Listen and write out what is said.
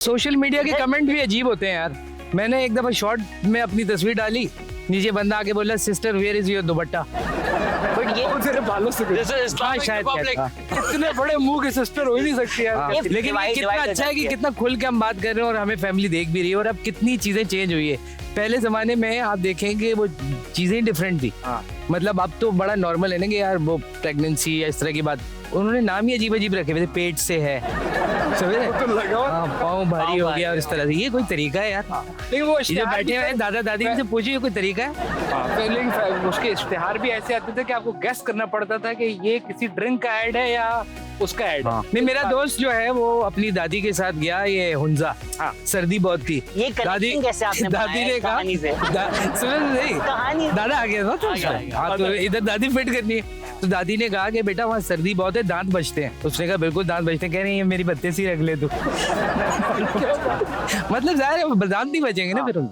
Social media के comment भी अजीब होते हैं यार। मैंने एक दफा शॉर्ट में अपनी तस्वीर डाली, नीचे बंदा आके बोला sister where is your dupatta. But ये तेरे बालों से हाँ, शायद क्या था। इतने बड़े मुंह की सिस्टर हो ही नहीं सकती यार। हाँ, ये लेकिन ये divide कितना हो अच्छा है कि जाती है। कितना खुल के हम बात कर रहे हैं और हमें फैमिली देख भी रही है। और अब कितनी चीजें चेंज हुई है। पहले जमाने में आप देखेंगे वो चीजें डिफरेंट थी। हाँ। मतलब अब तो बड़ा नॉर्मल है ना कि यार वो प्रेगनेंसी या इस तरह की बात, उन्होंने नाम ही अजीब अजीब रखे हुए थे, पेट से है, समझ रहे? तो लगा हाँ, पाँव भारी हो गया और इस तरह से। ये कोई तरीका है यार? लेकिन वो ये जो इश्तिहार बैठे भी हुए हैं दादा दादी से पूछिए, ये कोई तरीका है? लेकिन उसके इश्तिहार भी ऐसे आते थे कि आपको गेस करना पड़ता था कि ये किसी ड्रिंक का ऐड है या उसका ऐड है। नहीं, मेरा दोस्त जो है वो अपनी दादी के साथ गया, ये हुंजा, हाँ। सर्दी बहुत थी। ये connection कैसे आपने दादी बनाया ने इस कहा कहानी से? सुनो नहीं, कहानी दादा आ गया था तो आ गया। हाँ, तो इधर दादी फिट करनी है। तो दादी ने कहा कि बेटा वहाँ सर्दी बहुत है, दांत बचते हैं। उसने कहा बिल्कुल दांत बचते हैं। कह रही है मेरी बत्ती सी रख ले तू। मतलब जाहिर है दांत नहीं बचेंगे ना फिर।